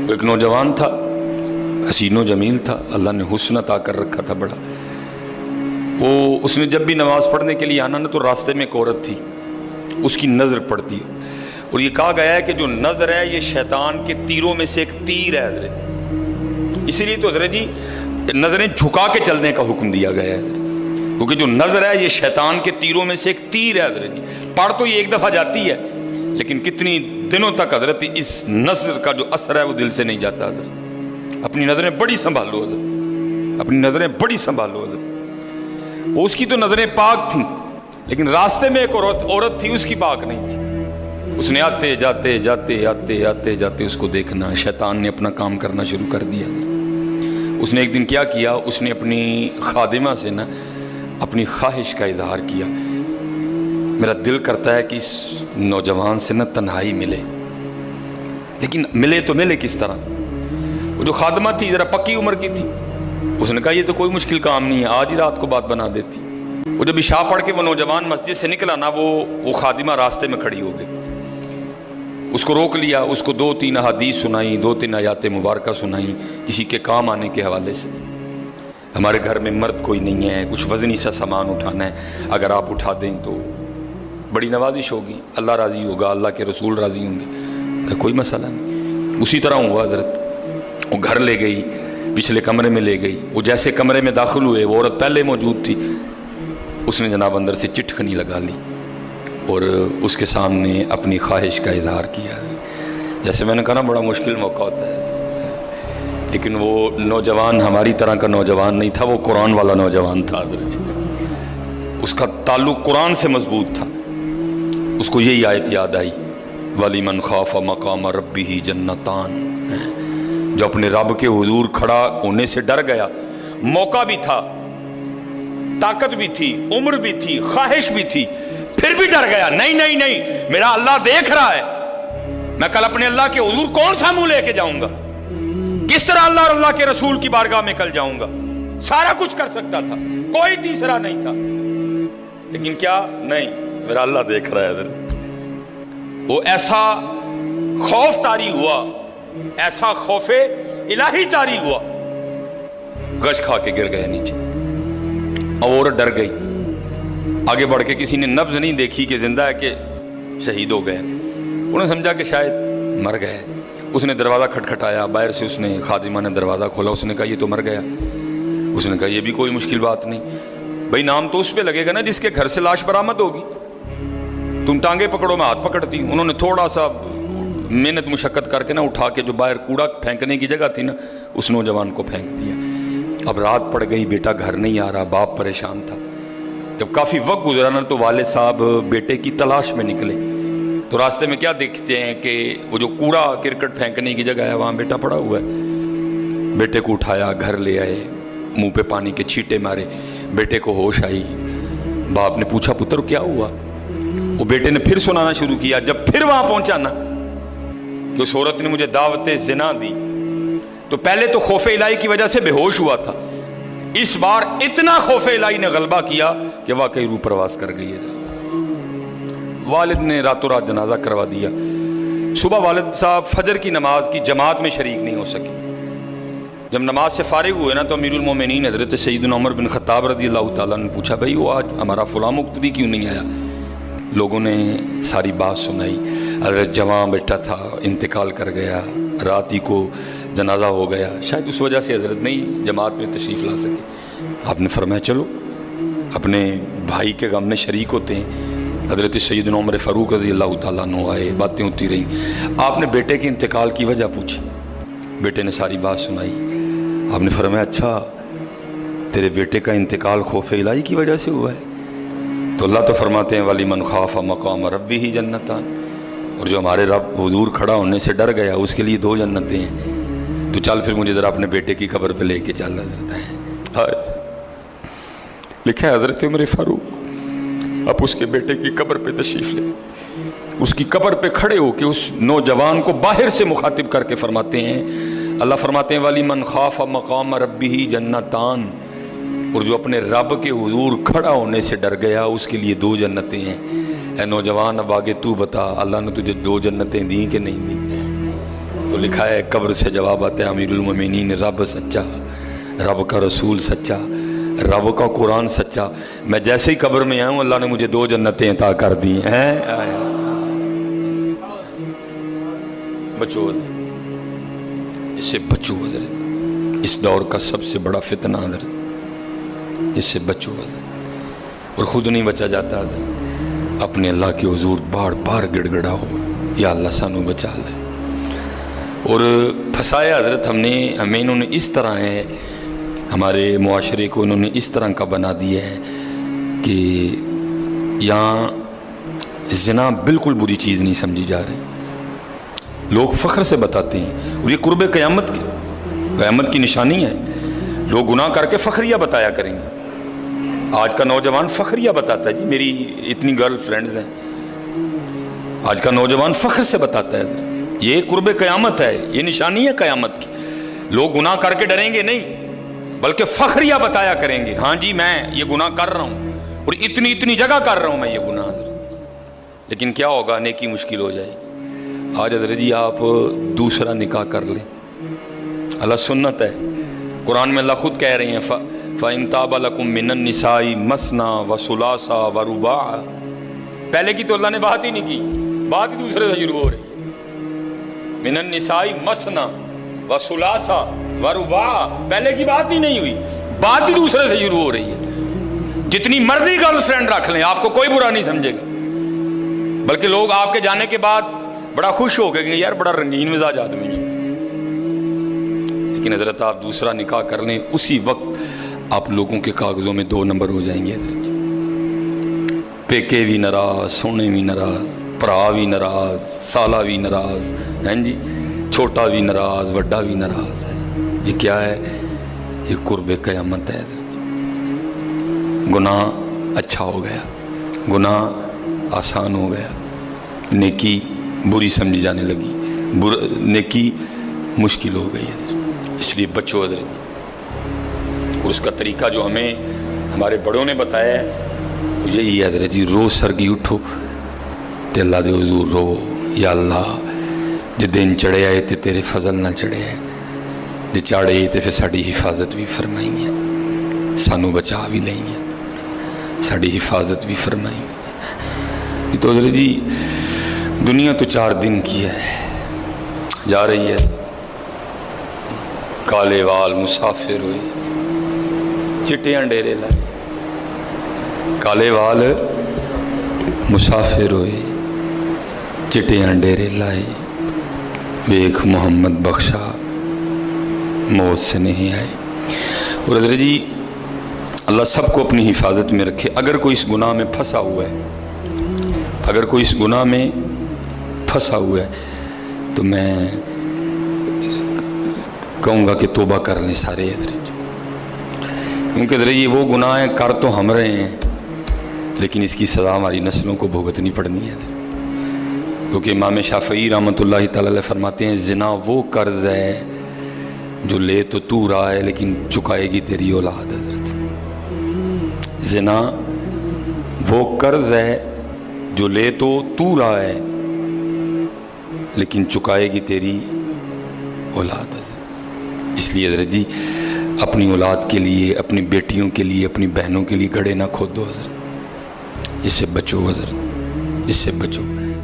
وہ ایک نوجوان تھا، حسین و جمیل تھا، اللہ نے حسن عطا کر رکھا تھا بڑا۔ اس نے جب بھی نماز پڑھنے کے لیے آنا نا تو راستے میں ایک عورت تھی، اس کی نظر پڑتی، اور یہ کہا گیا ہے کہ جو نظر ہے یہ شیطان کے تیروں میں سے ایک تیر ہے حضرت، اسی لیے تو حضرت جی نظریں جھکا کے چلنے کا حکم دیا گیا ہے، کیونکہ جو نظر ہے یہ شیطان کے تیروں میں سے ایک تیر ہے حضرت جی۔ پڑھ تو یہ ایک دفعہ جاتی ہے لیکن کتنی دنوں تک حضرت اس نظر کا جو اثر ہے وہ دل سے نہیں جاتا حضرت۔ اپنی نظریں بڑی سنبھالو حضرت، اپنی نظریں بڑی سنبھالو حضرت۔ وہ اس کی تو نظریں پاک تھیں لیکن راستے میں ایک عورت تھی، اس کی پاک نہیں تھی۔ اس نے آتے جاتے جاتے آتے آتے جاتے اس کو دیکھنا، شیطان نے اپنا کام کرنا شروع کر دیا۔ اس نے ایک دن کیا کیا، اس نے اپنی خادمہ سے نا اپنی خواہش کا اظہار کیا، میرا دل کرتا ہے کہ اس نوجوان سے نا تنہائی ملے، لیکن ملے تو ملے کس طرح۔ وہ جو خادمہ تھی ذرا پکی عمر کی تھی، اس نے کہا یہ تو کوئی مشکل کام نہیں ہے، آج ہی رات کو بات بنا دیتی۔ وہ جب عشاء پڑھ کے وہ نوجوان مسجد سے نکلا نا، وہ خادمہ راستے میں کھڑی ہو گئی، اس کو روک لیا، اس کو 2-3 احادیث سنائیں، 2-3 آیات مبارکہ سنائیں کسی کے کام آنے کے حوالے سے۔ ہمارے گھر میں مرد کوئی نہیں ہے، کچھ وزنی سا سامان اٹھانا ہے، اگر آپ اٹھا دیں تو بڑی نوازش ہوگی، اللہ راضی ہوگا، اللہ کے رسول راضی ہوں گے، کہ کوئی مسئلہ نہیں۔ اسی طرح ہوا حضرت، وہ گھر لے گئی، پچھلے کمرے میں لے گئی۔ وہ جیسے کمرے میں داخل ہوئے، وہ عورت پہلے موجود تھی، اس نے جناب اندر سے چٹکنی لگا لی اور اس کے سامنے اپنی خواہش کا اظہار کیا۔ جیسے میں نے کہا نا بڑا مشکل موقع ہوتا ہے، لیکن وہ نوجوان ہماری طرح کا نوجوان نہیں تھا، وہ قرآن والا نوجوان تھا، اس کا تعلق قرآن سے مضبوط تھا۔ اس کو یہی آیت یاد آئی، وَلِمَنْ خَافَ مَقَامَ رَبِّهِ جَنَّتَانِ، جو اپنے رب کے حضور کھڑا ہونے سے ڈر گیا، موقع بھی تھا، طاقت بھی تھی، عمر بھی تھی، خواہش بھی تھی، پھر بھی ڈر گیا، نہیں میرا اللہ دیکھ رہا ہے، میں کل اپنے اللہ کے حضور کون سا منہ لے کے جاؤں گا، کس طرح اللہ اور اللہ کے رسول کی بارگاہ میں کل جاؤں گا۔ سارا کچھ کر سکتا تھا، کوئی تیسرا نہیں تھا، لیکن کیا نہیں، میرا اللہ دیکھ رہا ہے حضرت۔ وہ ایسا خوف طاری ہوا، ایسا خوف الہی طاری ہوا، غش کھا کے گر گئے نیچے، اور ڈر گئی۔ آگے بڑھ کے کسی نے نبض نہیں دیکھی کہ زندہ ہے کہ شہید ہو گئے، انہوں نے سمجھا کہ شاید مر گئے۔ اس نے دروازہ کھٹکھٹایا، باہر سے اس نے خادمہ نے دروازہ کھولا، اس نے کہا یہ تو مر گیا۔ اس نے کہا یہ بھی کوئی مشکل بات نہیں، بھائی نام تو اس پہ لگے گا نا جس کے گھر سے لاش برآمد ہوگی، تم ٹانگیں پکڑو میں ہاتھ پکڑتی۔ انہوں نے تھوڑا سا محنت مشقت کر کے نا اٹھا کے جو باہر کوڑا پھینکنے کی جگہ تھی نا، اس نوجوان کو پھینک دیا۔ اب رات پڑ گئی، بیٹا گھر نہیں آ رہا، باپ پریشان تھا۔ جب کافی وقت گزرا نا تو والد صاحب بیٹے کی تلاش میں نکلے، تو راستے میں کیا دیکھتے ہیں کہ وہ جو کوڑا کرکٹ پھینکنے کی جگہ ہے وہاں بیٹا پڑا ہوا ہے۔ بیٹے کو اٹھایا، گھر لے آئے، منہ پہ پانی کے چھینٹے مارے، بیٹے کو ہوش آئی۔ باپ نے پوچھا پتر کیا ہوا؟ وہ بیٹے نے پھر سنانا شروع کیا۔ جب پھر وہاں پہنچا نا کہ اس عورت نے مجھے دعوت زنا دی، تو پہلے تو خوف الہی کی وجہ سے بے ہوش ہوا تھا، اس بار اتنا خوف الہی نے غلبہ کیا کہ واقعی روح پرواز کر گئی ہے۔ والد نے راتوں رات جنازہ کروا دیا۔ صبح والد صاحب فجر کی نماز کی جماعت میں شریک نہیں ہو سکے۔ جب نماز سے فارغ ہوئے نا تو امیر المومنین حضرت سیدنا عمر بن خطاب رضی اللہ تعالیٰ نے پوچھا بھائی وہ آج ہمارا فلاں مقتدی کیوں نہیں آیا؟ لوگوں نے ساری بات سنائی، حضرت جوان بیٹا تھا، انتقال کر گیا، رات ہی کو جنازہ ہو گیا، شاید اس وجہ سے حضرت نہیں جماعت میں تشریف لا سکے۔ آپ نے فرمایا چلو اپنے بھائی کے غم میں شریک ہوتے ہیں۔ حضرت سیدنا عمر فاروق رضی اللہ تعالیٰ عنہ آئے، باتیں ہوتی رہیں۔ آپ نے بیٹے کے انتقال کی وجہ پوچھی، بیٹے نے ساری بات سنائی۔ آپ نے فرمایا اچھا تیرے بیٹے کا انتقال خوف الہی کی وجہ سے ہوا ہے؟ تو اللہ تو فرماتے ہیں وَلِمَنْ خَافَ مَقَامَ رَبِّهِ جَنَّتَانِ، اور جو ہمارے رب حضور کھڑا ہونے سے ڈر گیا اس کے لیے 2 جنتیں ہیں۔ تو چل پھر مجھے ذرا اپنے بیٹے کی قبر پہ لے کے چل حضرت ہے۔ لکھا ہے حضرت عمر فاروق آپ اس کے بیٹے کی قبر پہ تشریف لے، اس کی قبر پہ کھڑے ہو کے اس نوجوان کو باہر سے مخاطب کر کے فرماتے ہیں، اللہ فرماتے ہیں وَلِمَنْ خَافَ مَقَامَ رَبِّهِ جَنَّتَانِ، اور جو اپنے رب کے حضور کھڑا ہونے سے ڈر گیا اس کے لیے 2 جنتیں ہیں۔ اے نوجوان اب آگے تو بتا اللہ نے تجھے 2 جنتیں دیں کہ نہیں دیں؟ تو تو لکھا ہے قبر سے جواب آتا ہے امیر المومنین رب سچا، رب کا رسول سچا، رب کا قرآن سچا۔ میں جیسے ہی قبر میں آؤں اللہ نے مجھے 2 جنتیں عطا کر دی ہیں۔ بچو اس سے بچو حضرت، اس دور کا سب سے بڑا فتنہ حضرت، اس سے بچو حضرت، اور خود نہیں بچا جاتا حضرت، اپنے اللہ کے حضور بار بار گڑ گڑاؤ یا اللہ سانو بچا لے۔ اور پھنسایا حضرت ہمیں انہوں نے اس طرح ہے، ہمارے معاشرے کو انہوں نے اس طرح کا بنا دیا ہے کہ یہاں زنا بالکل بری چیز نہیں سمجھی جا رہی، لوگ فخر سے بتاتے ہیں، اور یہ قرب قیامت کی نشانی ہے۔ لوگ گناہ کر کے فخریہ بتایا کریں گے۔ آج کا نوجوان فخریہ بتاتا ہے، جی میری اتنی گرل فرینڈز ہیں، آج کا نوجوان فخر سے بتاتا ہے یہ قرب قیامت ہے، یہ نشانی ہے قیامت کی۔ لوگ گناہ کر کے ڈریں گے نہیں، بلکہ فخریہ بتایا کریں گے، ہاں جی میں یہ گناہ کر رہا ہوں اور اتنی جگہ کر رہا ہوں میں یہ گناہ۔ لیکن کیا ہوگا، نیکی مشکل ہو جائے گی۔ آج حضرت جی آپ دوسرا نکاح کر لیں، اللہ سنت ہے، قرآن میں اللہ خود کہہ رہے ہیں فَإِن تَابَ لَكُم مِّنَ النِّسَاءِ مَثْنَىٰ وَثُلَاثَ وَرُبَاعَ۔ پہلے کی تو اللہ نے بات ہی نہیں کی، بات ہی دوسرے سے شروع ہو رہی ہے۔ مِّنَ النِّسَاءِ مَثْنَىٰ وَثُلَاثَ وَرُبَاعَ، پہلے کی بات ہی نہیں ہوئی، بات ہی دوسرے سے شروع ہو رہی ہے۔ جتنی مرضی گرل فرینڈ رکھ لیں آپ کو کوئی برا نہیں سمجھے گا، بلکہ لوگ آپ کے جانے کے بعد بڑا خوش ہو گئے کہ یار بڑا رنگین مزاج آدمی ہے۔ لیکن حضرت آپ دوسرا نکاح کر لیں، اسی وقت آپ لوگوں کے کاغذوں میں 2 نمبر ہو جائیں گے حضرت۔ پیکے بھی ناراض، سونے بھی ناراض، پرا بھی ناراض، سالہ بھی ناراض، ہیں جی چھوٹا بھی ناراض، وڈا بھی ناراض ہے۔ یہ کیا ہے؟ یہ قرب قیامت ہے حضرت۔ گناہ اچھا ہو گیا، گناہ آسان ہو گیا، نیکی بری سمجھی جانے لگی، نیکی مشکل ہو گئی حضرت۔ اس لیے بچو حضرت، اور اس کا طریقہ جو ہمیں ہمارے بڑوں نے بتایا ہے یہی ہے حضرت جی، روز سرگی اٹھو تے اللہ دے حضور رو، یا اللہ جے دن چڑھے آئے تے تیرے فضل نہ چڑھے آئے، جے چاڑے تے پھر ساڑی حفاظت بھی فرمائیں گے، سانو بچا بھی لیں گے، ساڑی حفاظت بھی فرمائیں گے۔ یہ تو حضرت جی دنیا تو 4 دن کی ہے، جا رہی ہے، کالے وال مسافر ہوئے، چٹیاں ڈیرے لائے، کالے وال مسافر ہوئے، چٹیاں ڈیرے لائے، ویکھ محمد بخشا موت سے نہیں آئے۔ اور حضرت جی اللہ سب کو اپنی حفاظت میں رکھے۔ اگر کوئی اس گناہ میں پھنسا ہوا ہے، اگر کوئی اس گناہ میں پھنسا ہوا ہے تو میں کہوں گا کہ توبہ کر لیں سارے حضرت، کیونکہ حضرت یہ وہ گناہ ہیں کر تو ہم رہے ہیں، لیکن اس کی سزا ہماری نسلوں کو بھگتنی پڑنی ہے حضرت۔ کیونکہ امام شافعی رحمۃ اللہ تعالی علیہ فرماتے ہیں زنا وہ قرض ہے جو لے تو رہا ہے لیکن چکائے گی تیری اولاد حضرت۔ زنا وہ قرض ہے جو لے تو رہا ہے لیکن چکائے گی تیری اولاد حضرت۔ اس لیے حضرت جی اپنی اولاد کے لیے، اپنی بیٹیوں کے لیے، اپنی بہنوں کے لیے گڑھے نہ کھودو حضرت، اس سے بچو حضرت، اس سے بچو۔